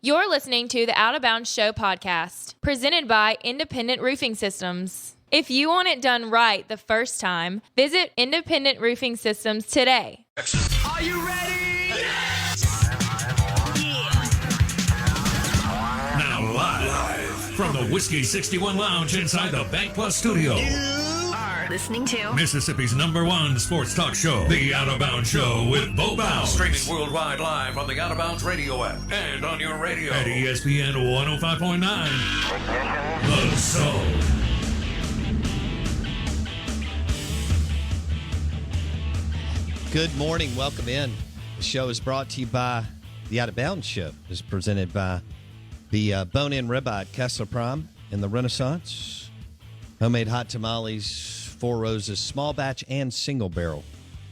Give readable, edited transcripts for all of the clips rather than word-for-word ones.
You're listening to the Out of Bounds Show podcast, presented by Independent Roofing Systems. If you want it done right the first time, visit Independent Roofing Systems today. Are you ready? Yes! Now live from the Whiskey 61 Lounge inside the Bank Plus studio. Listening to Mississippi's #1 sports talk show, The Out of Bounds Show with Bo Bounds. Streaming worldwide live on the Out of Bounds radio app and on your radio at ESPN 105.9. The Zone. Good morning. Welcome in. The show is brought to you by The Out of Bounds Show. It is presented by the Bone-In Ribeye at Kessler Prime in the Renaissance. Homemade hot tamales, Four Roses, small batch and single barrel.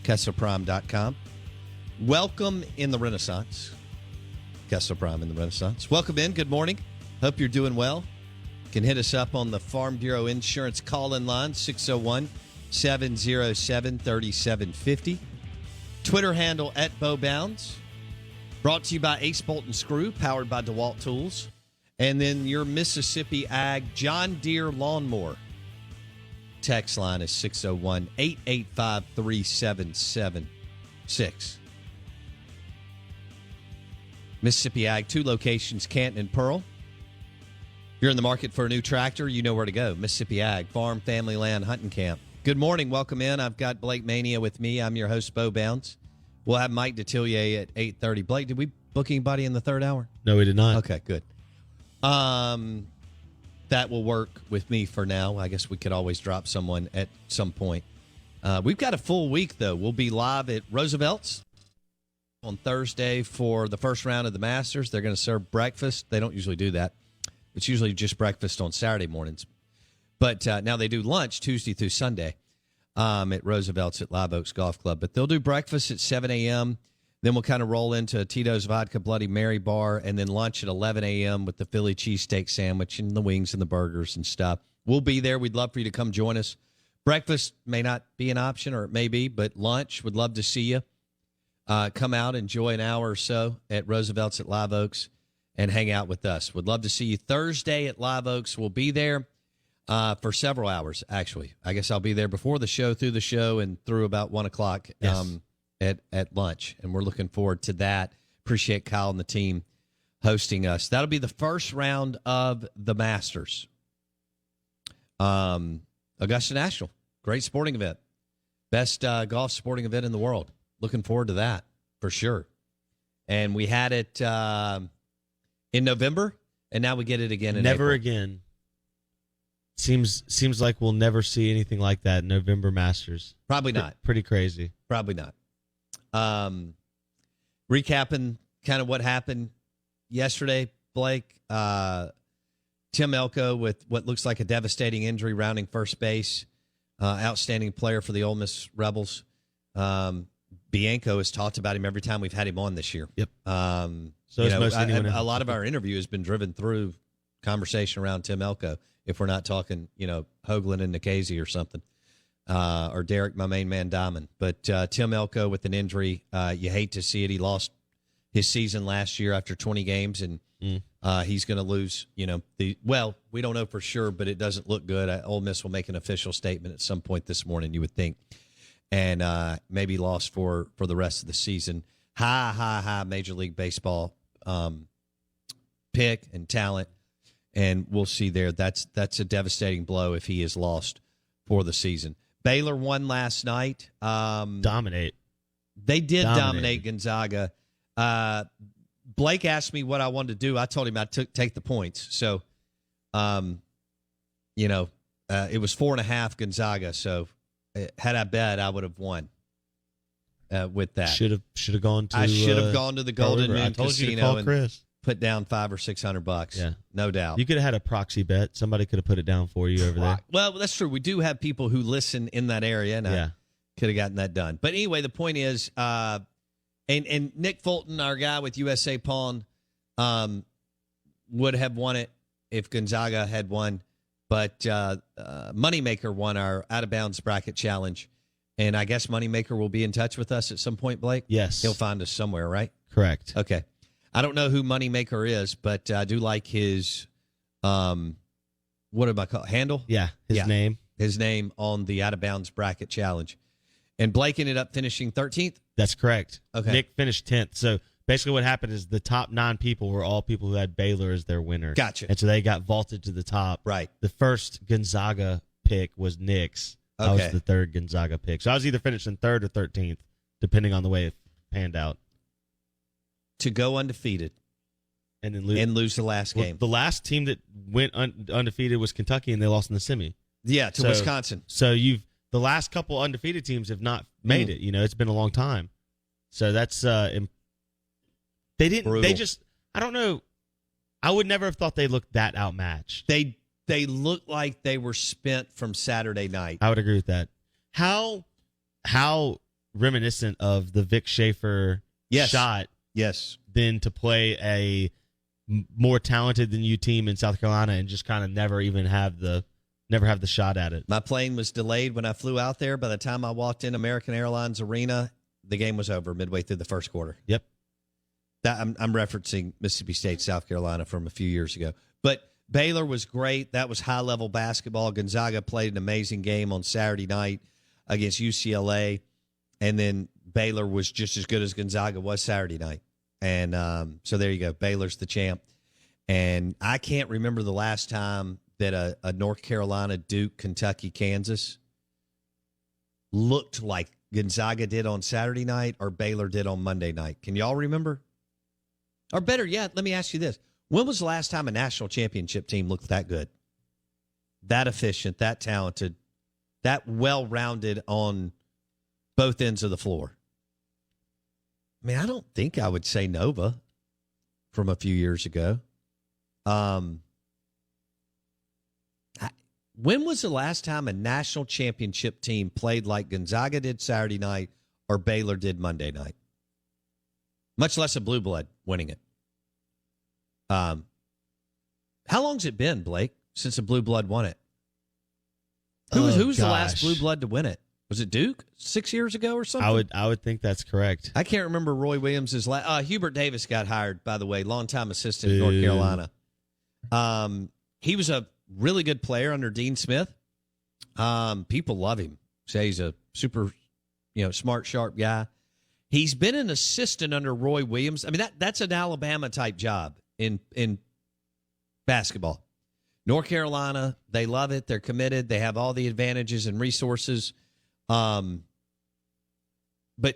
KesslerPrime.com. Welcome in the Renaissance. Kessler Prime in the Renaissance. Welcome in. Good morning. Hope you're doing well. You can hit us up on the Farm Bureau Insurance call-in line, 601-707-3750. Twitter handle at BoBounds. Brought to you by Ace Bolt and Screw, powered by DeWalt Tools. And then your Mississippi Ag John Deere Lawnmower. Text line is 601-885-3776. Mississippi Ag, 2 locations, Canton and Pearl. If you're in the market for a new tractor, you know where to go. Mississippi Ag, Farm, Family Land, Hunting Camp. Good morning. Welcome in. I've got Blake Mania with me. I'm your host, Bo Bounds. We'll have Mike Detillier at 8:30. Blake, did we book anybody in the third hour? No, we did not. Okay, good. That will work with me for now. I guess we could always drop someone at some point. We've got a full week, though. We'll be live at Roosevelt's on Thursday for the first round of the Masters. They're going to serve breakfast. They don't usually do that. It's usually just breakfast on Saturday mornings. But now they do lunch Tuesday through Sunday at Roosevelt's at Live Oaks Golf Club. But they'll do breakfast at 7 a.m., then we'll kind of roll into Tito's Vodka Bloody Mary bar, and then lunch at 11 a.m. with the Philly cheesesteak sandwich and the wings and the burgers and stuff. We'll be there. We'd love for you to come join us. Breakfast may not be an option, or it may be, but lunch, would love to see you. Come out, enjoy an hour or so at Roosevelt's at Live Oaks, and hang out with us. Would love to see you Thursday at Live Oaks. We'll be there for several hours, actually. I guess I'll be there before the show, through the show, and through about 1 o'clock. Yes. At lunch, and we're looking forward to that. Appreciate Kyle and the team hosting us. That'll be the first round of the Masters. Augusta National, great sporting event. Best golf sporting event in the world. Looking forward to that for sure. And we had it in November, and now we get it again in Never April. again. Seems like we'll never see anything like that in November Masters. Probably not. Pretty crazy. Probably not. Recapping kind of what happened yesterday, Blake. Tim Elko with what looks like a devastating injury rounding first base. Outstanding player for the Ole Miss Rebels. Bianco has talked about him every time we've had him on this year. Yep. So a lot of our interview has been driven through conversation around Tim Elko. If we're not talking, Hoagland and Nikhazy or something. Or Derek, my main man, Diamond. But Tim Elko with an injury, you hate to see it. He lost his season last year after 20 games, and he's going to lose, we don't know for sure, but it doesn't look good. Ole Miss will make an official statement at some point this morning, you would think, and maybe lost for the rest of the season. High Major League Baseball pick and talent, and we'll see there. That's a devastating blow if he is lost for the season. Baylor won last night. Dominate. They did dominate Gonzaga. Blake asked me what I wanted to do. I told him I'd take the points. So, it was 4.5 Gonzaga. So, had I bet, I would have won with that. Should have gone to. I should have gone to the Golden Moon I told Casino you to call Chris. Put down $500 or $600. Yeah, no doubt. You could have had a proxy bet. Somebody could have put it down for you over there. Well, that's true. We do have people who listen in that area, and I could have gotten that done. But anyway, the point is, and Nick Fulton, our guy with USA Pawn, would have won it if Gonzaga had won. But Moneymaker won our Out of Bounds Bracket Challenge, and I guess Moneymaker will be in touch with us at some point, Blake? Yes. He'll find us somewhere, right? Correct. Okay. I don't know who Moneymaker is, but I do like his, what am I called? Handle? Yeah, his name. His name on the Out of Bounds Bracket Challenge. And Blake ended up finishing 13th? That's correct. Okay. Nick finished 10th. So basically what happened is the top 9 people were all people who had Baylor as their winner. Gotcha. And so they got vaulted to the top. Right. The first Gonzaga pick was Nick's. I was the third Gonzaga pick. So I was either finishing 3rd or 13th, depending on the way it panned out. To go undefeated. And then lose the last game. The last team that went undefeated was Kentucky, and they lost in the semi. Yeah, to Wisconsin. So the last couple undefeated teams have not made it. It's been a long time. So that's they didn't. Brutal. They just. I don't know. I would never have thought they looked that outmatched. They looked like they were spent from Saturday night. I would agree with that. How reminiscent of the Vic Schaefer shot. Yes. Than to play a more talented than you team in South Carolina and just kind of never have the shot at it. My plane was delayed when I flew out there. By the time I walked in American Airlines Arena, the game was over midway through the first quarter. Yep. I'm referencing Mississippi State, South Carolina from a few years ago. But Baylor was great. That was high-level basketball. Gonzaga played an amazing game on Saturday night against UCLA. And then Baylor was just as good as Gonzaga was Saturday night. And so there you go. Baylor's the champ. And I can't remember the last time that a North Carolina, Duke, Kentucky, Kansas looked like Gonzaga did on Saturday night or Baylor did on Monday night. Can y'all remember? Or better yet, let me ask you this. When was the last time a national championship team looked that good? That efficient, that talented, that well-rounded on both ends of the floor? I mean, I don't think I would say Nova from a few years ago. When was the last time a national championship team played like Gonzaga did Saturday night or Baylor did Monday night? Much less a blue blood winning it. How long's it been, Blake, since a blue blood won it? Who was the last blue blood to win it? Was it Duke 6 years ago or something? I would think that's correct. I can't remember Roy Williams' Hubert Davis got hired, by the way, longtime assistant in North Carolina. He was a really good player under Dean Smith. People love him. Say he's a super, smart, sharp guy. He's been an assistant under Roy Williams. I mean, that's an Alabama type job in basketball. North Carolina, they love it. They're committed. They have all the advantages and resources. But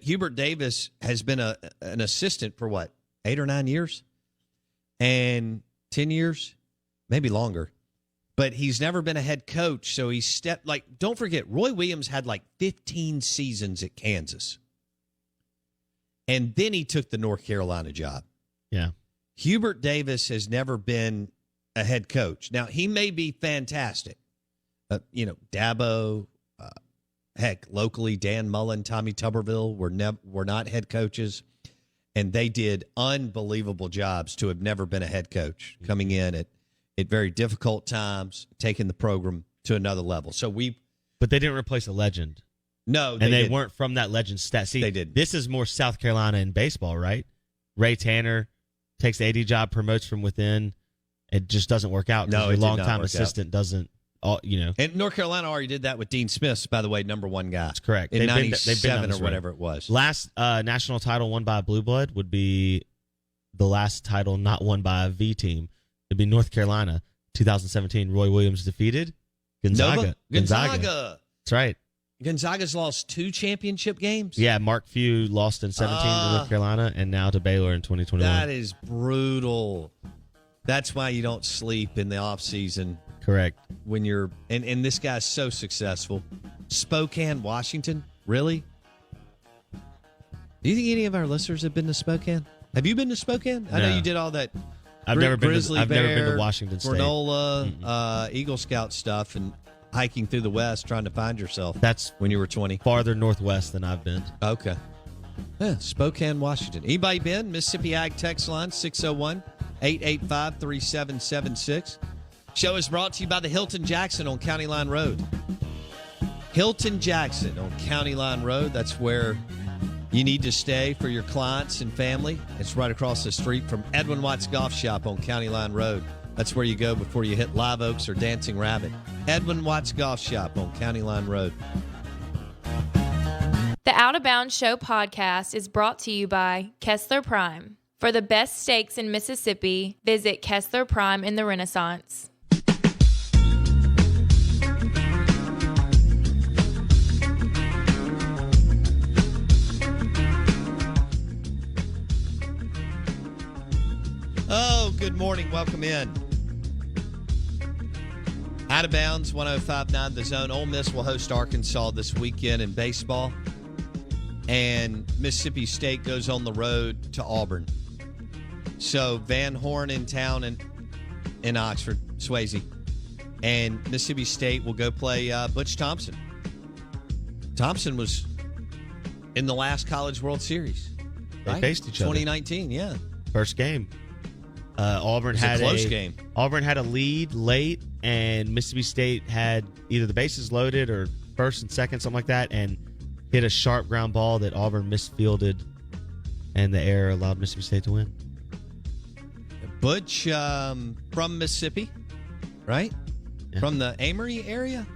Hubert Davis has been an assistant for what, 8 or 9 years? And 10 years? Maybe longer. But he's never been a head coach, so he stepped, don't forget, Roy Williams had 15 seasons at Kansas. And then he took the North Carolina job. Yeah. Hubert Davis has never been a head coach. Now, he may be fantastic. Dabo, heck, locally, Dan Mullen, Tommy Tuberville were not head coaches, and they did unbelievable jobs to have never been a head coach, coming in at very difficult times, taking the program to another level. But they didn't replace a legend. No, they didn't. Weren't from that legend stat. See, they didn't. This is more South Carolina in baseball, right? Ray Tanner takes the AD job, promotes from within. It just doesn't work out. No, your longtime assistant doesn't. And North Carolina already did that with Dean Smith, by the way, number one guy. That's correct. In 97 or right. whatever it was. Last national title won by a blue blood would be the last title not won by a V team. It'd be North Carolina, 2017. Roy Williams defeated Gonzaga. Gonzaga. That's right. Gonzaga's lost 2 championship games? Yeah, Mark Few lost in 17 to North Carolina and now to Baylor in 2021. That is brutal. That's why you don't sleep in the offseason. Correct. When you're and this guy's so successful. Spokane, Washington? Really? Do you think any of our listeners have been to Spokane? Have you been to Spokane? No. I know you did all that I've never been Bear, to Washington State. Granola, Eagle Scout stuff and hiking through the West trying to find yourself. That's when you were 20. Farther northwest than I've been. Okay. Yeah, Spokane, Washington. Anybody been? Mississippi Ag text line 601-885-3776. Show is brought to you by the Hilton Jackson on County Line Road. Hilton Jackson on County Line Road. That's where you need to stay for your clients and family, it's right across the street from Edwin Watts Golf Shop on County Line Road. That's where you go before you hit Live Oaks or Dancing Rabbit. Edwin Watts Golf Shop on County Line Road. The Out of Bounds Show podcast is brought to you by Kessler Prime. For the best steaks in Mississippi, visit Kessler Prime in the Renaissance. Oh, good morning. Welcome in. Out of Bounds, 105.9 The Zone. Ole Miss will host Arkansas this weekend in baseball. And Mississippi State goes on the road to Auburn. So Van Horn in town in Oxford, Swayze. And Mississippi State will go play Butch Thompson. Thompson was in the last College World Series. They faced each other. 2019, yeah. First game. Auburn had a close game. Auburn had a lead late, and Mississippi State had either the bases loaded or first and second, something like that, and hit a sharp ground ball that Auburn misfielded, and the error allowed Mississippi State to win. Butch from Mississippi, right? Yeah. From the Amory area,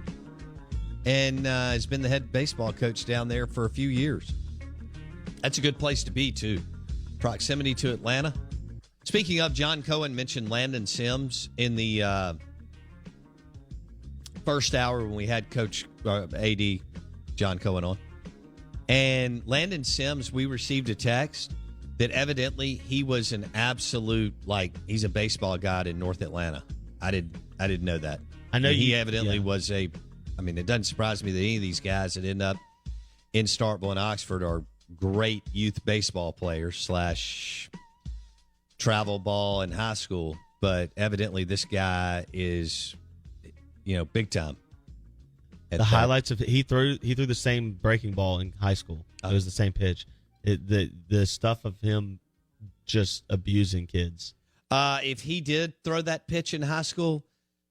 and has been the head baseball coach down there for a few years. That's a good place to be, too. Proximity to Atlanta. Speaking of, John Cohen mentioned Landon Sims in the first hour when we had Coach AD John Cohen on. And Landon Sims, we received a text that evidently he was an absolute, he's a baseball god in North Atlanta. I didn't know that. I know he evidently was it doesn't surprise me that any of these guys that end up in Starkville and Oxford are great youth baseball players / travel ball in high school, but evidently this guy is, big time. The highlights of he threw the same breaking ball in high school. It was the same pitch. The stuff of him just abusing kids. If he did throw that pitch in high school,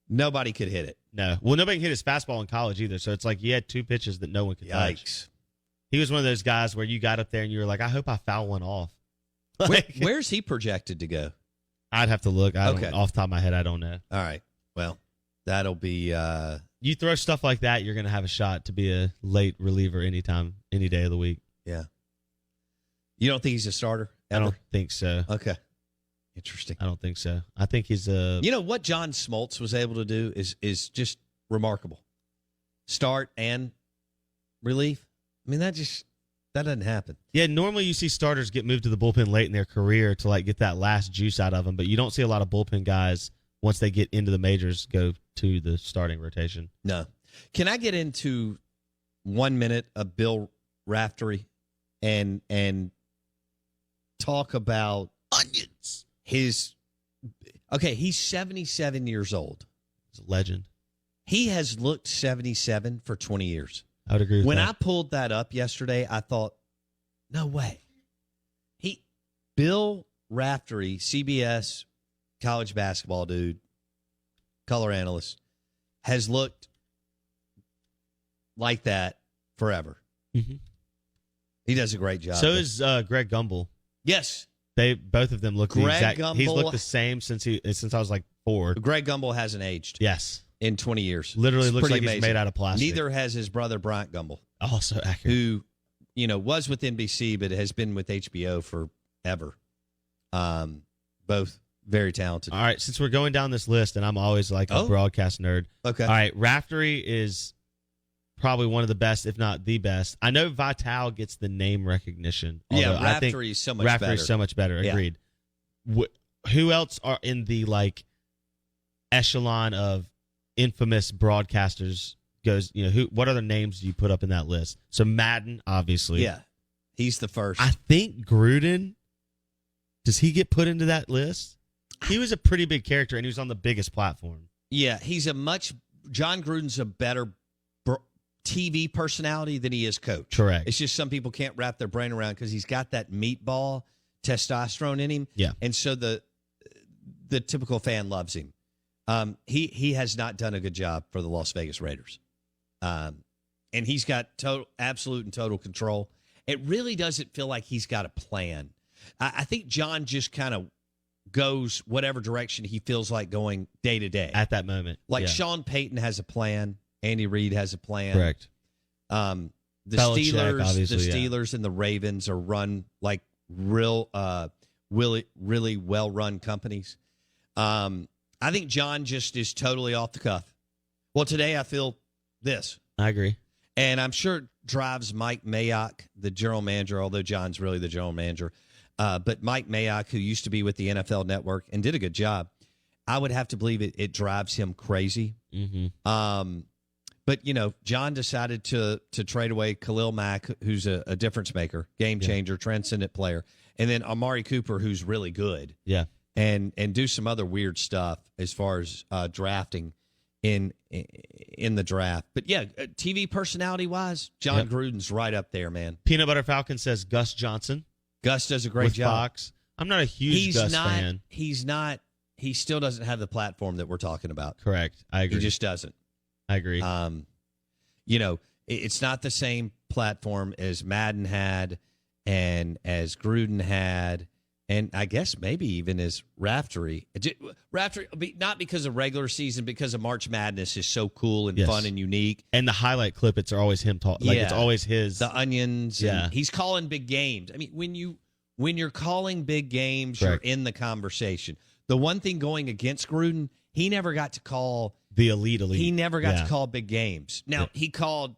nobody could hit it. No, well, nobody can hit his fastball in college either. So it's like you had two pitches that no one could touch. Yikes! He was one of those guys where you got up there and you were like, I hope I foul one off. Where's he projected to go? I'd have to look. Okay. Off the top of my head, I don't know. All right. Well, that'll be... You throw stuff like that, you're going to have a shot to be a late reliever anytime, any day of the week. Yeah. You don't think he's a starter ever? I don't think so. Okay. Interesting. I don't think so. I think he's a... what John Smoltz was able to do is just remarkable. Start and relief. That doesn't happen. Yeah, normally you see starters get moved to the bullpen late in their career to get that last juice out of them, but you don't see a lot of bullpen guys once they get into the majors go to the starting rotation. No. Can I get into 1 minute of Bill Raftery and talk about onions? He's 77 years old. He's a legend. He has looked 77 for 20 years. I would agree with when that. I pulled that up yesterday, I thought, no way. Bill Raftery, CBS college basketball dude, color analyst, has looked like that forever. Mm-hmm. He does a great job. So is Greg Gumbel. Yes. Both of them look the exact. Gumbel, he's looked the same since I was 4. Greg Gumbel hasn't aged. Yes. In 20 years. Literally it's looks like amazing. He's made out of plastic. Neither has his brother Bryant Gumbel. Also accurate. Who, was with NBC but has been with HBO forever. Both very talented. All right, since we're going down this list, and I'm always a broadcast nerd. Okay. All right, Raftery is probably one of the best, if not the best. I know Vital gets the name recognition. Yeah, Raftery is so much better. Raftery is so much better. Agreed. Yeah. Who else are in the echelon of infamous broadcasters? What other names do you put up in that list? So Madden, obviously. Yeah, he's the first. I think Gruden. Does he get put into that list? He was a pretty big character, and he was on the biggest platform. Yeah, John Gruden's a better TV personality than he is coach. Correct. It's just some people can't wrap their brain around because he's got that meatball testosterone in him. Yeah. And so the typical fan loves him. He has not done a good job for the Las Vegas Raiders. And he's got absolute and total control. it really doesn't feel like he's got a plan. I think John just kind of goes whatever direction he feels like going day to day. At that moment. Like Sean Payton has a plan. Andy Reid has a plan. Correct. The Belichick, Steelers and the Ravens are run like really well-run companies. I think John just is totally off the cuff. Well, today I feel this. I agree. And I'm sure it drives Mike Mayock, the general manager, although John's really the general manager. But Mike Mayock, who used to be with the NFL Network and did a good job, I would have to believe it drives him crazy. Mm-hmm. But, John decided to trade away Khalil Mack, who's a difference maker, game changer, transcendent player, and then Amari Cooper, who's really good. Yeah. And do some other weird stuff as far as drafting in the draft. But, TV personality-wise, John Gruden's right up there, man. Peanut Butter Falcon says Gus Johnson. Gus does a great with job. Fox. I'm not a huge Gus fan. He still doesn't have the platform that we're talking about. Correct. I agree. He just doesn't. I agree. It's not the same platform as Madden had and as Gruden had, and I guess maybe even as Raftery. Raftery, not because of regular season, because of March Madness is so cool and fun and unique. And the highlight clip, it's always him talking. Like, it's always his. The onions. Yeah. And he's calling big games. I mean, when you're calling big games, Correct. You're in the conversation. The one thing going against Gruden, he never got to call the elite. He never got to call big games. Now, he called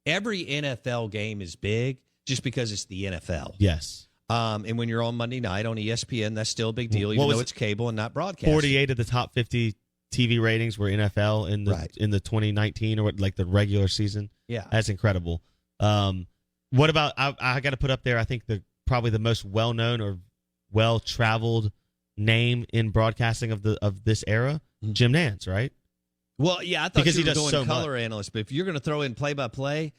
every NFL game is big just because it's the NFL. Yes. And when you're on Monday night on ESPN, that's still a big deal, even though it's cable and not broadcast. 48 of the top 50 TV ratings were NFL in the 2019 or like the regular season. Yeah. That's incredible. What about, I got to put up there, I think probably the most well-known or well-traveled name in broadcasting of this era, Jim Nantz, right? Well, yeah, I thought because you he were does doing so color analyst, but if you're going to throw in play-by-play,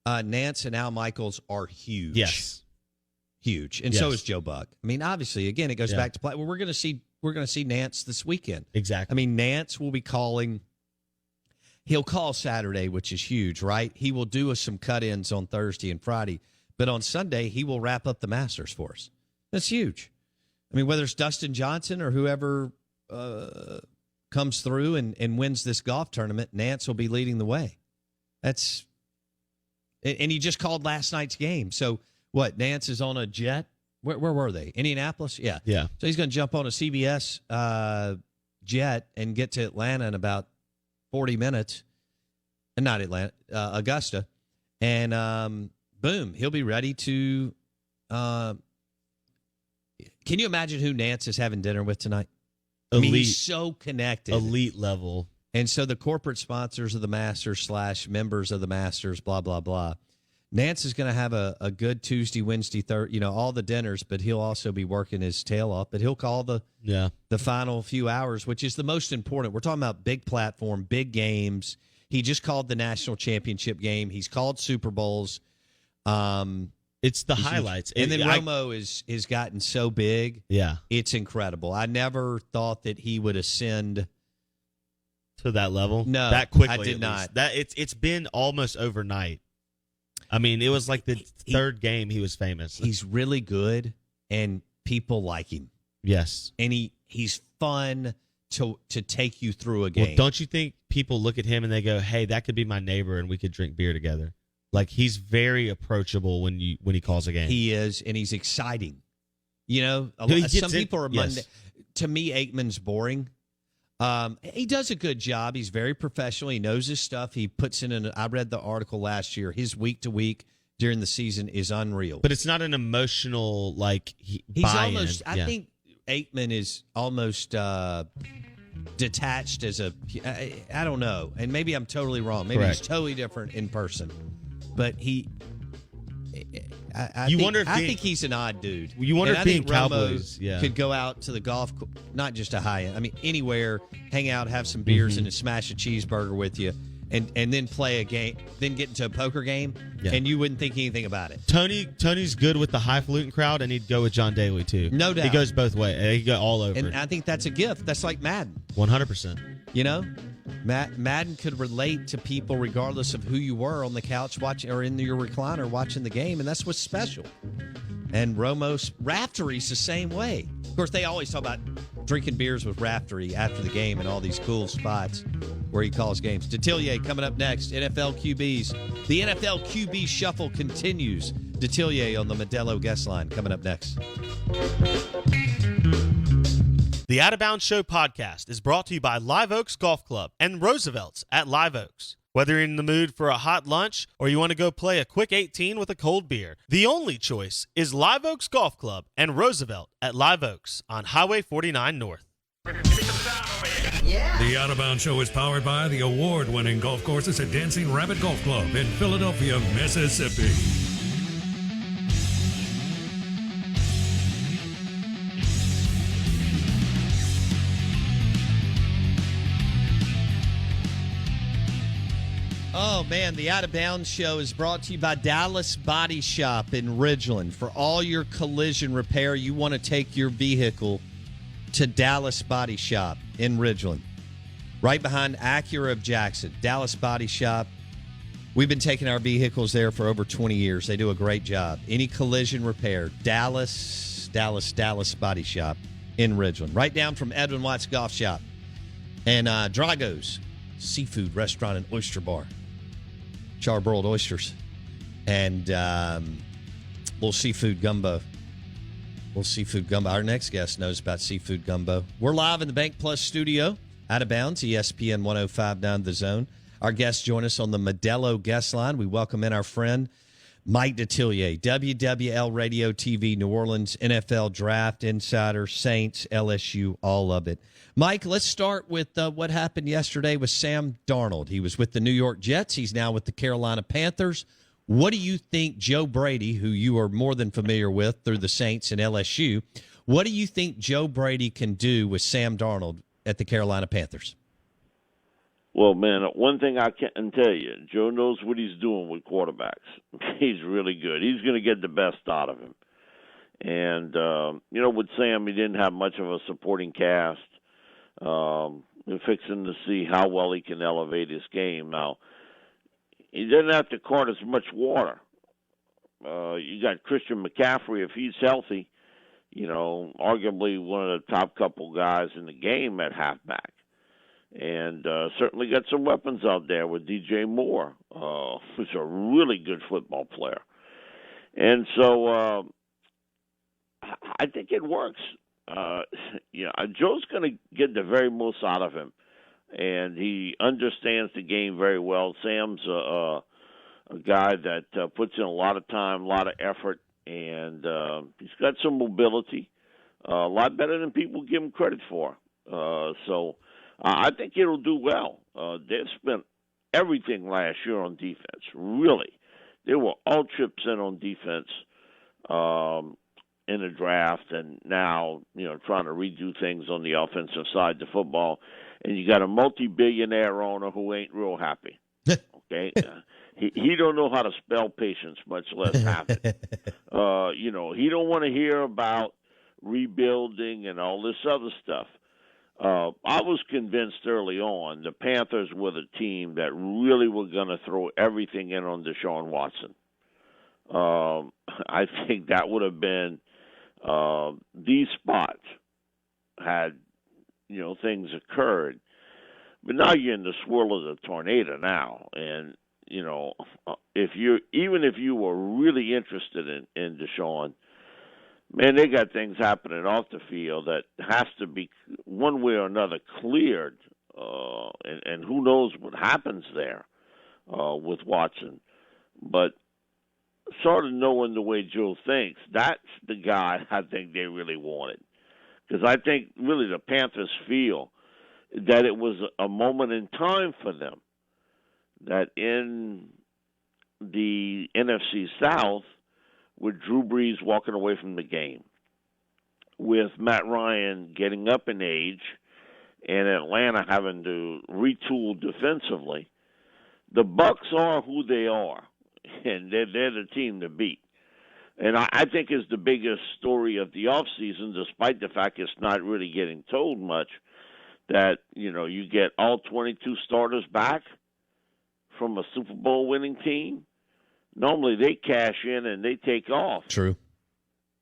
Nantz and Al Michaels are huge. Yes. Huge. And so is Joe Buck. I mean, obviously, again, it goes back to play. Well, we're going to see Nantz this weekend. Exactly. I mean, Nantz will be calling. He'll call Saturday, which is huge, right? He will do us some cut-ins on Thursday and Friday, but on Sunday he will wrap up the Masters for us. That's huge. I mean, whether it's Dustin Johnson or whoever comes through and wins this golf tournament, Nantz will be leading the way. And he just called last night's game. So what? Nantz is on a jet. Where were they? Indianapolis? Yeah. Yeah. So he's going to jump on a CBS jet and get to Atlanta in about 40 minutes. And not Atlanta, Augusta. And boom, he'll be ready to can you imagine who Nantz is having dinner with tonight? Elite, I mean, he's so connected. Elite level. And so the corporate sponsors of the Masters / members of the Masters, blah, blah, blah. Nantz is going to have a good Tuesday, Wednesday, Thursday, all the dinners, but he'll also be working his tail off. But he'll call the final few hours, which is the most important. We're talking about big platform, big games. He just called the national championship game. He's called Super Bowls. It's the highlights. And then Romo is gotten so big. Yeah. It's incredible. I never thought that he would ascend to that level. No, that quickly. I did not. It's been almost overnight. I mean, it was like the third game he was famous. He's really good, and people like him. Yes. And he's fun to take you through a game. Well, don't you think people look at him and they go, hey, that could be my neighbor and we could drink beer together? Like, he's very approachable when he calls a game. He is, and he's exciting. Some people are Monday. To me, Aikman's boring. He does a good job. He's very professional. He knows his stuff. He puts in I read the article last year. His week to week during the season is unreal. But it's not an emotional he's buy-in. Almost. I think Aikman is almost detached as I don't know, and maybe I'm totally wrong. Maybe he's totally different in person. But I think he's an odd dude. You wonder if being Cowboys could go out to the golf, not just a Hyatt. I mean, anywhere, hang out, have some beers, and smash a cheeseburger with you, and then play a game, then get into a poker game, and you wouldn't think anything about it. Tony's good with the highfalutin crowd, and he'd go with John Daly too. No doubt. He goes both ways. He go all over. And I think that's a gift. That's like Madden. 100%. Madden could relate to people regardless of who you were on the couch watching or in your recliner watching the game, and that's what's special. And Raftery's the same way. Of course, they always talk about drinking beers with Raftery after the game and all these cool spots where he calls games. Detillier coming up next. NFL QBs. The NFL QB shuffle continues. Detillier on the Modelo guest line coming up next. The Out of Bounds Show podcast is brought to you by Live Oaks Golf Club and Roosevelt's at Live Oaks. Whether you're in the mood for a hot lunch or you want to go play a quick 18 with a cold beer, the only choice is Live Oaks Golf Club and Roosevelt at Live Oaks on Highway 49 North. The Out of Bounds Show is powered by the award-winning golf courses at Dancing Rabbit Golf Club in Philadelphia, Mississippi. Oh, man, the Out of Bounds Show is brought to you by Dallas Body Shop in Ridgeland. For all your collision repair, you want to take your vehicle to Dallas Body Shop in Ridgeland. Right behind Acura of Jackson, Dallas Body Shop. We've been taking our vehicles there for over 20 years. They do a great job. Any collision repair, Dallas Body Shop in Ridgeland. Right down from Edwin Watts Golf Shop. And Drago's Seafood Restaurant and Oyster Bar. Charbroiled oysters and little seafood gumbo. Our next guest knows about seafood gumbo. We're live in the Bank Plus studio, Out of Bounds, ESPN 105.9 The Zone. Our guests join us on the Modelo guest line. We welcome in our friend Mike Detillier, WWL Radio TV, New Orleans NFL Draft Insider, Saints, LSU, all of it. Mike, let's start with what happened yesterday with Sam Darnold. He was with the New York Jets. He's now with the Carolina Panthers. What do you think Joe Brady, who you are more than familiar with through the Saints and LSU, what do you think Joe Brady can do with Sam Darnold at the Carolina Panthers? Well, man, one thing I can tell you, Joe knows what he's doing with quarterbacks. He's really good. He's going to get the best out of him. And, with Sam, he didn't have much of a supporting cast. We're fixing to see how well he can elevate his game. Now, he doesn't have to cart as much water. You got Christian McCaffrey, if he's healthy, arguably one of the top couple guys in the game at halfback. And certainly got some weapons out there with DJ Moore, who's a really good football player. And so I think it works. Joe's going to get the very most out of him, and he understands the game very well. Sam's a guy that puts in a lot of time, a lot of effort, and he's got some mobility, a lot better than people give him credit for. So I think it'll do well. They've spent everything last year on defense, really. They were all chips in on defense in the draft, and now, trying to redo things on the offensive side of the football. And you got a multi-billionaire owner who ain't real happy. Okay? He don't know how to spell patience, much less happy. He don't want to hear about rebuilding and all this other stuff. I was convinced early on the Panthers were the team that really were going to throw everything in on Deshaun Watson. I think that would have been these spots had, things occurred. But now you're in the swirl of the tornado now. And, if you were really interested in Deshaun, man, they got things happening off the field that has to be one way or another cleared, and who knows what happens there with Watson. But sort of knowing the way Joe thinks, that's the guy I think they really wanted. Because I think really the Panthers feel that it was a moment in time for them, that in the NFC South, with Drew Brees walking away from the game, with Matt Ryan getting up in age, and Atlanta having to retool defensively, the Bucs are who they are, and they're the team to beat. And I think is the biggest story of the offseason, despite the fact it's not really getting told much, that, you get all 22 starters back from a Super Bowl winning team. Normally they cash in and they take off. True.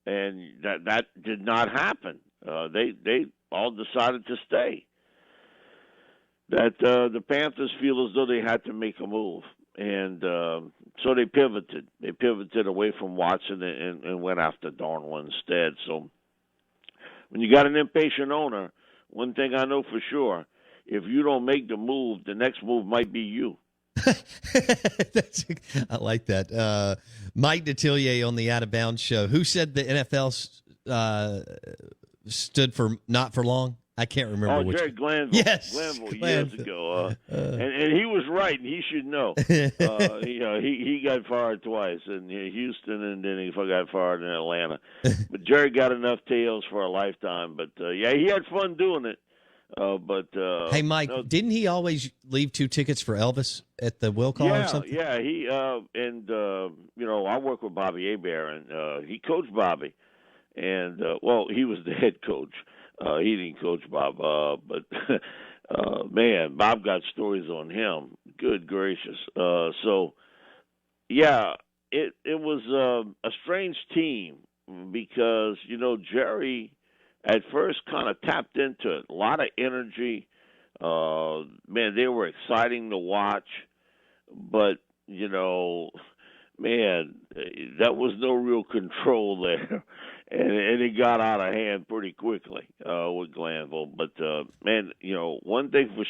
And that did not happen. They all decided to stay. That the Panthers feel as though they had to make a move. And so they pivoted. They pivoted away from Watson and went after Darnold instead. So when you got an impatient owner, one thing I know for sure, if you don't make the move, the next move might be you. I like that. Mike Detillier on the Out of Bounds show. Who said the NFL stood for not for long? I can't remember which. Jerry Glanville. Yes, Glanville Glanville. Years ago. And he was right, and he should know. He got fired twice in Houston, and then he got fired in Atlanta. But Jerry got enough tails for a lifetime. But, he had fun doing it. Hey, Mike, didn't he always leave 2 tickets for Elvis at the will call or something? Yeah, he I work with Bobby Hebert, and he coached Bobby. And, he was the head coach. He didn't coach Bob, but man, Bob got stories on him. Good gracious! It was a strange team because Jerry at first kind of tapped into it. A lot of energy. Man, they were exciting to watch, but man, that was no real control there. And it got out of hand pretty quickly with Glanville. But, man, one thing for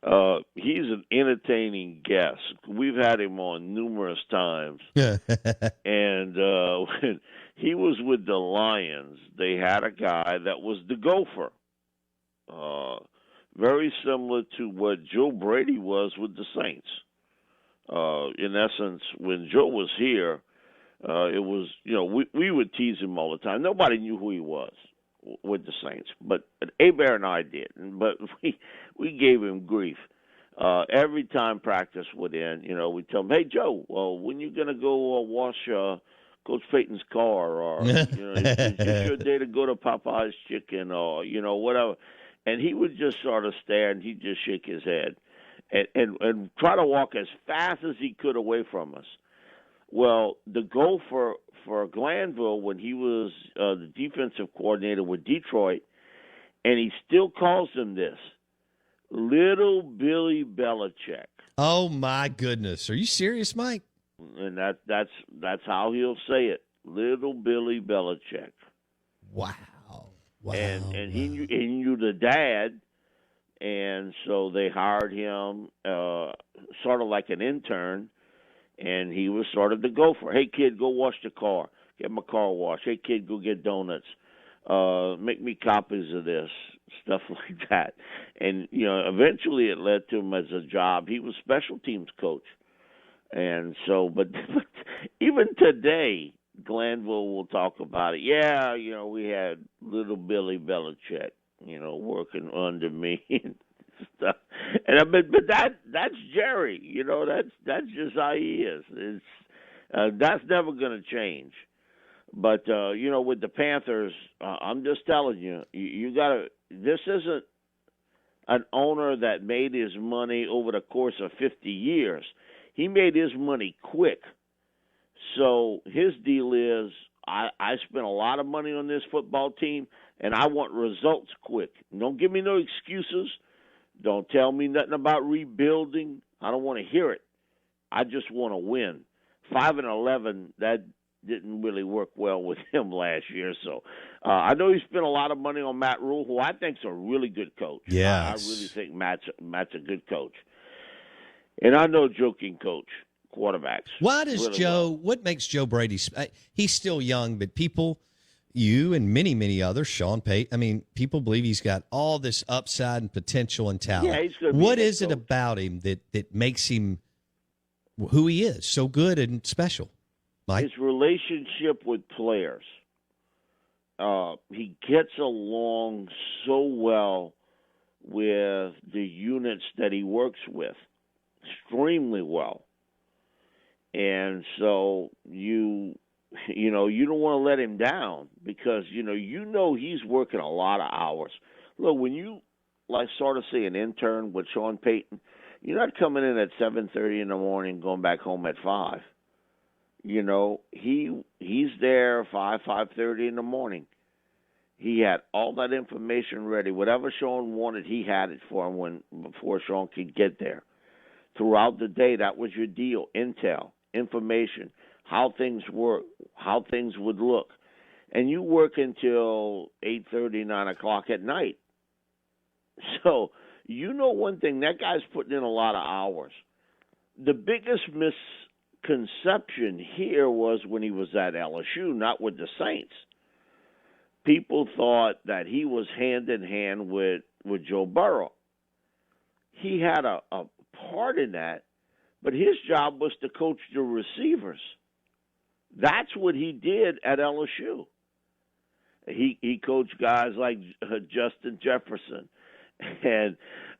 sure, he's an entertaining guest. We've had him on numerous times. And when he was with the Lions, they had a guy that was the gopher. Very similar to what Joe Brady was with the Saints. In essence, when Joe was here, it was, we would tease him all the time. Nobody knew who he was with the Saints, but Hebert and I did. But we gave him grief. Every time practice would end, we'd tell him, "Hey, Joe, when you going to go wash Coach Payton's car? Or, is your day to go to Popeye's Chicken? Or, whatever." And he would just sort of stare, and he'd just shake his head and try to walk as fast as he could away from us. Well, the goal for Glanville when he was the defensive coordinator with Detroit, and he still calls him this, Little Billy Belichick. Oh my goodness! Are you serious, Mike? And that's how he'll say it, Little Billy Belichick. Wow! And he knew the dad, and so they hired him sort of like an intern. And he was sort of the gopher. Hey, kid, go wash the car. Get my car washed. Hey, kid, go get donuts. Make me copies of this, stuff like that. And, eventually it led to him as a job. He was special teams coach. And so, but even today, Glanville will talk about it. Yeah, we had little Billy Belichick, working under me and stuff. And but that's Jerry. That's just how he is. It's that's never going to change. But with the Panthers, I'm just telling you, you got to. This isn't an owner that made his money over the course of 50 years. He made his money quick. So his deal is, I spent a lot of money on this football team, and I want results quick. Don't give me no excuses. Don't tell me nothing about rebuilding. I don't want to hear it. I just want to win. 5-11, that didn't really work well with him last year. So I know he spent a lot of money on Matt Rule, who I think is a really good coach. Yeah, I really think Matt's a good coach. And I know Joe can coach quarterbacks. Why does really Joe? well. What makes Joe Brady? He's still young, but people, you and many others, Sean Payton. I mean, people believe he's got all this upside and potential and talent. Yeah, he's gonna be what a is it coach. about him that makes him who he is, so good and special? Mike? His relationship with players. He gets along so well with the units that he works with, extremely well. And so you don't want to let him down because you know he's working a lot of hours. Look, when you like sort of say an intern with Sean Payton. You're not coming in at 7:30 in the morning, going back home at 5. You know, he's there 5:30 in the morning. He had all that information ready. Whatever Sean wanted, he had it for him before Sean could get there. Throughout the day, that was your deal: intel, information, how things work, how things would look, and you work until 8:30, 9 o'clock at night. So you know one thing: that guy's putting in a lot of hours. The biggest misconception here was when he was at LSU, not with the Saints. People thought that he was hand in hand with Joe Burrow. He had a part in that, but his job was to coach the receivers. That's what he did at LSU. He coached guys like Justin Jefferson, and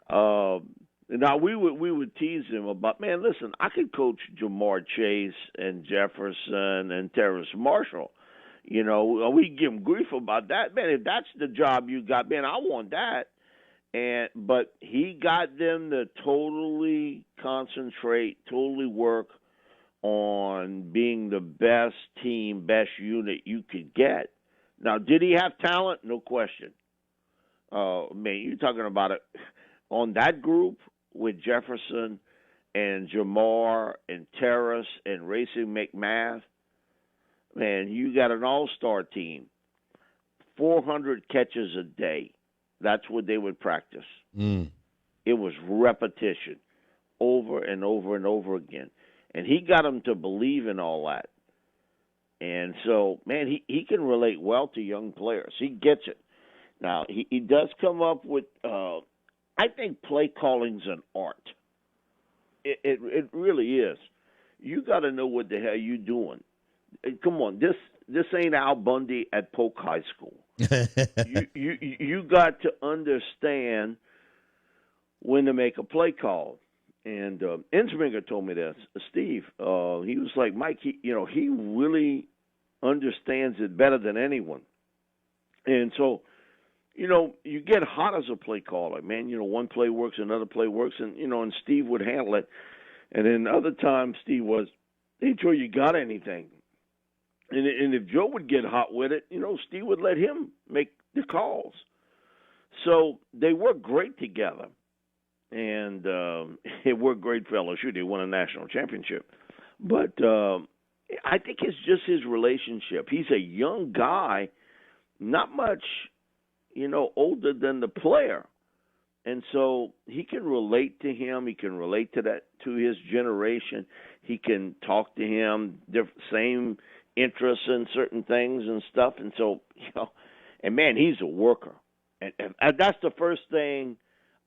now we would tease him about, man, listen, I could coach Jamar Chase and Jefferson and Terrace Marshall. You know, we give him grief about that. Man, if that's the job you got, man, I want that. But he got them to totally concentrate, totally work on being the best team, best unit you could get. Now, did he have talent? No question. Man, you're talking about it on that group with Jefferson and Jamar and Terrace and Racing McMath. Man, you got an all-star team, 400 catches a day. That's what they would practice. It was repetition over and over and over again. And he got them to believe in all that. And so, man, he can relate well to young players. He gets it. Now, he does come up with, I think play calling's an art. It really is. You got to know what the hell you're doing. Come on, this ain't Al Bundy at Polk High School. you got to understand when to make a play call. And Insminger told me this. Steve, he was like, Mike, he really understands it better than anyone. And so, you get hot as a play caller, man. One play works, another play works, and and Steve would handle it. And then other times, Steve was, hey, Joe, you got anything? And if Joe would get hot with it, Steve would let him make the calls. So they work great together. And it worked great for LSU. They won a national championship. But I think it's just his relationship. He's a young guy, not much, older than the player. And so he can relate to him. He can relate to his generation. He can talk to him, same interests in certain things and stuff. And so, and man, he's a worker. And that's the first thing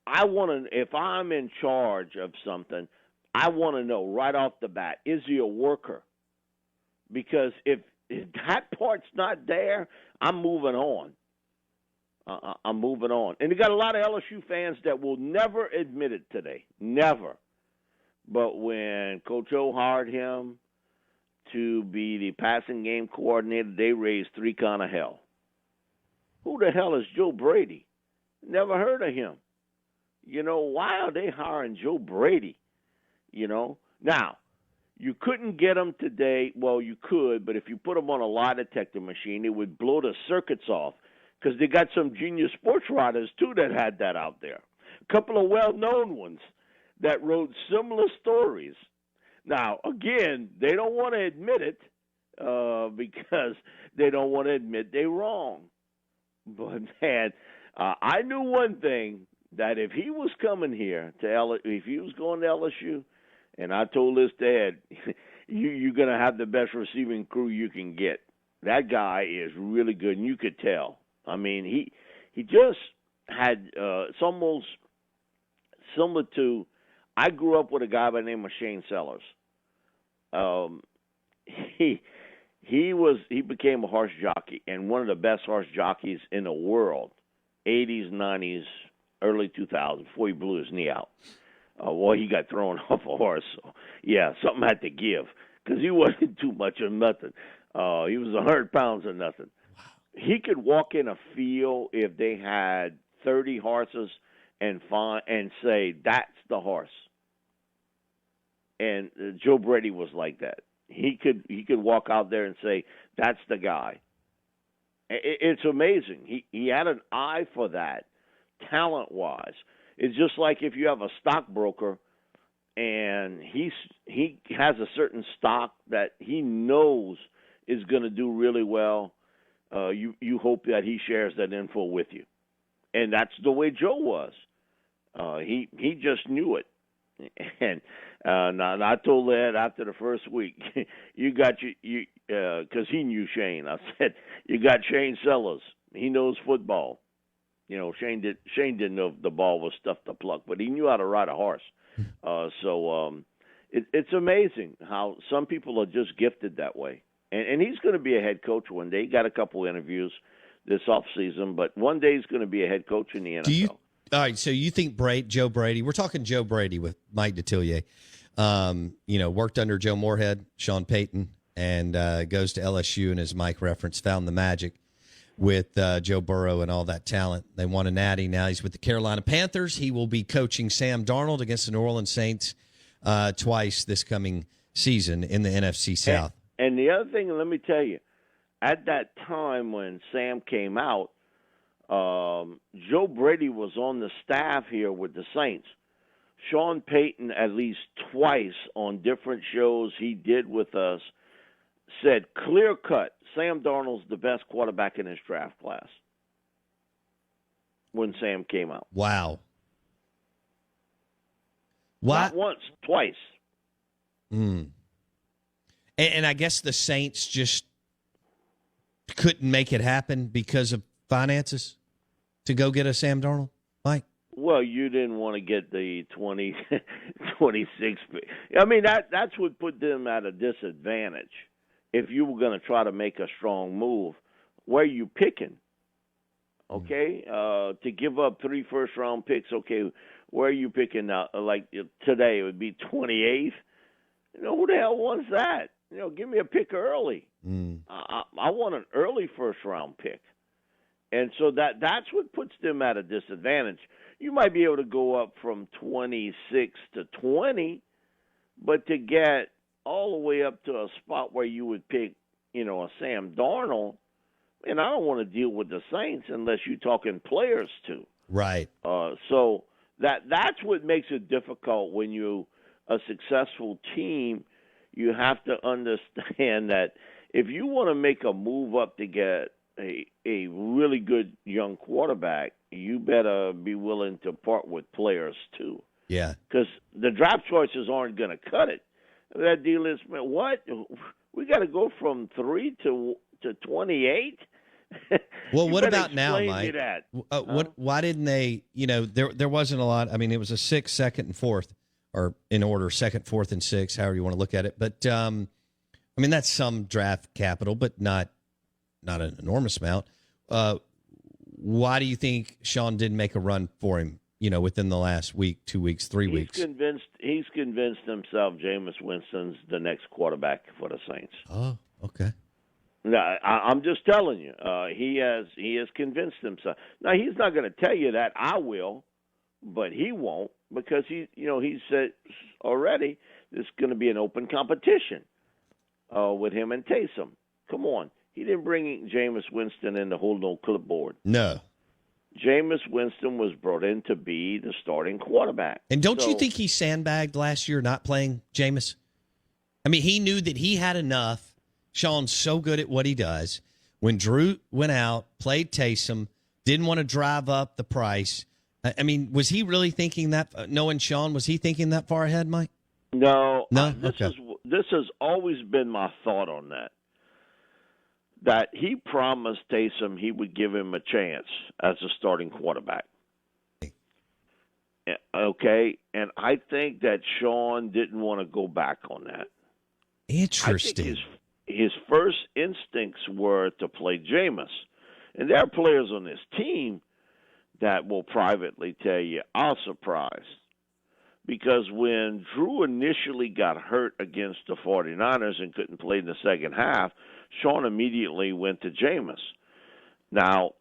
I want to, if I'm in charge of something, I want to know right off the bat, is he a worker? Because if that part's not there, I'm moving on. I'm moving on. And you got a lot of LSU fans that will never admit it today. Never. But when Coach O hired him to be the passing game coordinator, they raised 3 kind of hell. Who the hell is Joe Brady? Never heard of him. Why are they hiring Joe Brady? Now, you couldn't get him today. Well, you could, but if you put him on a lie detector machine, it would blow the circuits off because they got some genius sports writers, too, that had that out there. A couple of well-known ones that wrote similar stories. Now, again, they don't want to admit it because they don't want to admit they're wrong. But, man, I knew one thing, that if he was coming here if he was going to LSU, and I told his dad, you're going to have the best receiving crew you can get. That guy is really good, and you could tell. I mean, he just had it's almost similar to, I grew up with a guy by the name of Shane Sellers. He became a horse jockey, and one of the best horse jockeys in the world, 80s, 90s, early 2000s, before he blew his knee out. He got thrown off a horse. So, yeah, something had to give because he wasn't too much of nothing. He was 100 pounds of nothing. He could walk in a field if they had 30 horses and say that's the horse. And Joe Brady was like that. He could walk out there and say that's the guy. It's amazing. He had an eye for that, talent-wise. It's just like if you have a stockbroker and he has a certain stock that he knows is going to do really well. You hope that he shares that info with you, and that's the way Joe was. He just knew it, and I told Ed after the first week, you got you because he knew Shane. I said you got Shane Sellers. He knows football. You know, Shane didn't know if the ball was stuff to pluck, but he knew how to ride a horse. It's amazing how some people are just gifted that way. And he's going to be a head coach one day. He got a couple interviews this offseason, but one day he's going to be a head coach in the NFL. All right, so you think Joe Brady, we're talking Joe Brady with Mike Detillier, worked under Joe Moorhead, Sean Payton, and goes to LSU, and as Mike referenced, found the magic with Joe Burrow and all that talent. They won a natty. Now he's with the Carolina Panthers. He will be coaching Sam Darnold against the New Orleans Saints twice this coming season in the NFC South. And the other thing, let me tell you, at that time when Sam came out, Joe Brady was on the staff here with the Saints. Sean Payton, at least twice on different shows he did with us, said clear cut, Sam Darnold's the best quarterback in his draft class when Sam came out. Wow. Not once, twice. And I guess the Saints just couldn't make it happen because of finances to go get a Sam Darnold, Mike? Well, you didn't want to get the 26 pick. I mean, that's what put them at a disadvantage. If you were going to try to make a strong move, where are you picking? Okay? To give up 3 first-round picks, okay, where are you picking now? Like today, it would be 28th. Who the hell wants that? Give me a pick early. I want an early first-round pick. And so that's what puts them at a disadvantage. You might be able to go up from 26 to 20, but to get all the way up to a spot where you would pick, a Sam Darnold, and I don't want to deal with the Saints unless you're talking players too. Right. So that's what makes it difficult when you're a successful team. You have to understand that if you want to make a move up to get a really good young quarterback, you better be willing to part with players too. Yeah. Because the draft choices aren't going to cut it. That deal is, what? We got to go from 3 to 28? Well, what about now, Mike? That. Why didn't they, there wasn't a lot. I mean, it was a 6th, 2nd, and 4th, or in order, 2nd, 4th, and 6th, however you want to look at it. But, that's some draft capital, but not an enormous amount. Why do you think Sean didn't make a run for him, within the last week, 2 weeks, 3 weeks? He's convinced himself Jameis Winston's the next quarterback for the Saints. Oh, okay. No, I'm just telling you, he has convinced himself. Now he's not going to tell you that. I will, but he won't because he said already there's going to be an open competition with him and Taysom. Come on, he didn't bring Jameis Winston in to hold no clipboard. No, Jameis Winston was brought in to be the starting quarterback. And don't you think he sandbagged last year not playing Jameis? I mean, he knew that he had enough. Sean's so good at what he does. When Drew went out, played Taysom, didn't want to drive up the price. I mean, was he really thinking that, knowing Sean, was he thinking that far ahead, Mike? No. Okay. This has always been my thought on that. That he promised Taysom he would give him a chance as a starting quarterback. Okay? And I think that Sean didn't want to go back on that. Interesting. I think his first instincts were to play Jameis. And there are players on this team that will privately tell you, I was surprised. Because when Drew initially got hurt against the 49ers and couldn't play in the second half, Sean immediately went to Jameis. Now,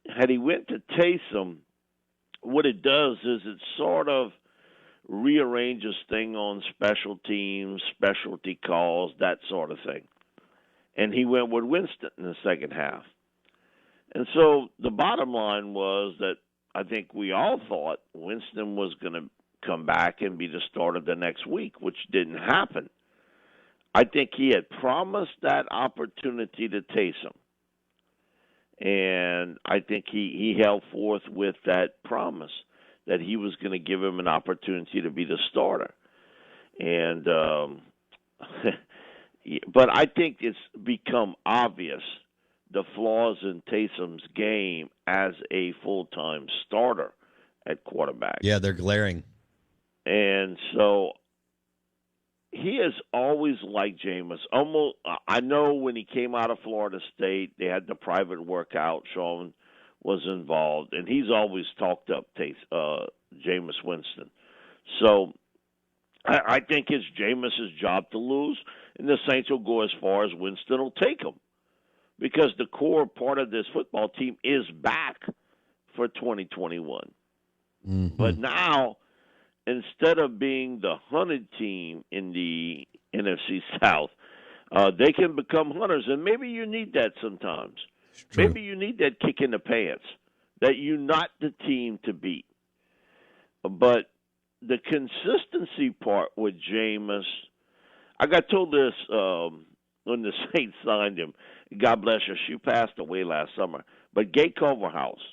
had he went to Taysom, what it does is it sort of rearranges thing on special teams, specialty calls, that sort of thing. And he went with Winston in the second half. And so the bottom line was that I think we all thought Winston was going to come back and be the starter the next week, which didn't happen. I think he had promised that opportunity to Taysom. And I think he held forth with that promise that he was going to give him an opportunity to be the starter. And but I think it's become obvious the flaws in Taysom's game as a full-time starter at quarterback. Yeah, they're glaring. And so he has always liked Jameis. Almost, I know when he came out of Florida State, they had the private workout. Sean was involved, and he's always talked up Jameis Winston. So I think it's Jameis's job to lose, and the Saints will go as far as Winston will take him, because the core part of this football team is back for 2021. Mm-hmm. But now, instead of being the hunted team in the NFC South, they can become hunters, and maybe you need that sometimes. Maybe you need that kick in the pants, that you're not the team to beat. But the consistency part with Jameis, I got told this when the Saints signed him. God bless her. She passed away last summer. But Gay Culverhouse,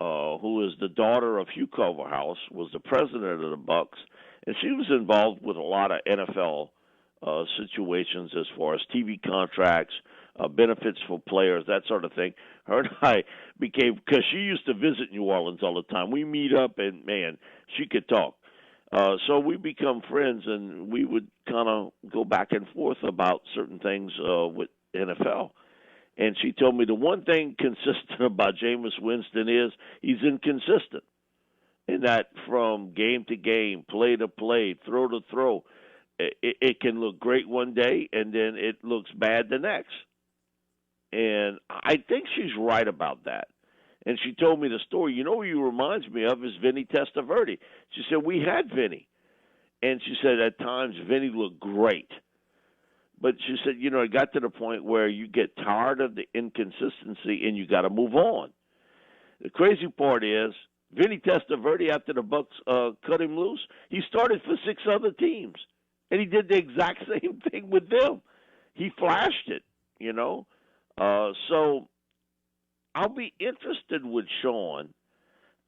who is the daughter of Hugh Culverhouse, was the president of the Bucks, and she was involved with a lot of NFL situations as far as TV contracts, benefits for players, that sort of thing. Her and I became, because she used to visit New Orleans all the time. We meet up, and, man, she could talk. So we become friends, and we would kind of go back and forth about certain things with NFL. And she told me the one thing consistent about Jameis Winston is he's inconsistent. In that from game to game, play to play, throw to throw, it can look great one day, and then it looks bad the next. And I think she's right about that. And she told me the story. You know who you reminds me of is Vinny Testaverde. She said, we had Vinny. And she said at times Vinny looked great. But she said, it got to the point where you get tired of the inconsistency and you got to move on. The crazy part is Vinny Testaverde, after the Bucks cut him loose, he started for 6 other teams. And he did the exact same thing with them. He flashed it, So I'll be interested with Sean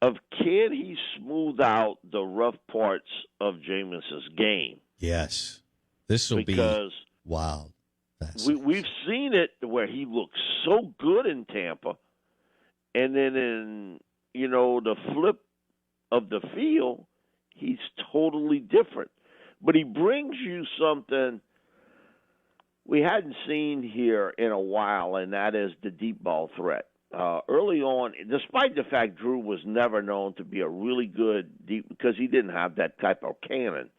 of can he smooth out the rough parts of Jameis's game. Yes. This will be wild. We've seen it where he looks so good in Tampa, and then in, the flip of the field, he's totally different. But he brings you something we hadn't seen here in a while, and that is the deep ball threat. Early on, despite the fact Drew was never known to be a really good deep, because he didn't have that type of cannon,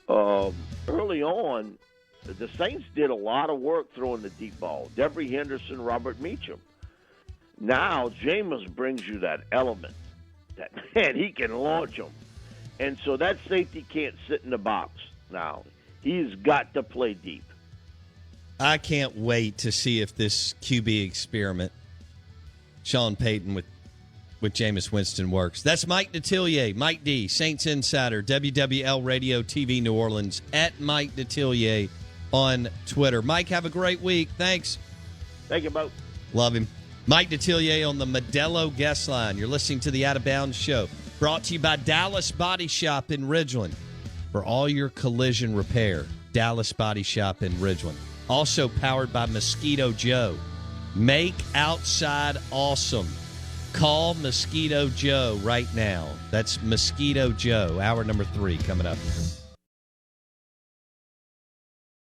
early on, the Saints did a lot of work throwing the deep ball. Devery Henderson, Robert Meacham. Now, Jameis brings you that element that, man, he can launch them. And so that safety can't sit in the box now. He's got to play deep. I can't wait to see if this QB experiment, Sean Payton with Jameis Winston, works. That's Mike Detillier, Mike D, Saints Insider, WWL Radio TV New Orleans, at Mike Detillier on Twitter. Mike, have a great week. Thanks. Thank you, Bo. Love him. Mike Detillier on the Modelo guest line. You're listening to the Out of Bounds Show, brought to you by Dallas Body Shop in Ridgeland. For all your collision repair, Dallas Body Shop in Ridgeland. Also powered by Mosquito Joe. Make outside awesome. Call Mosquito Joe right now. That's Mosquito Joe. Hour number 3 coming up.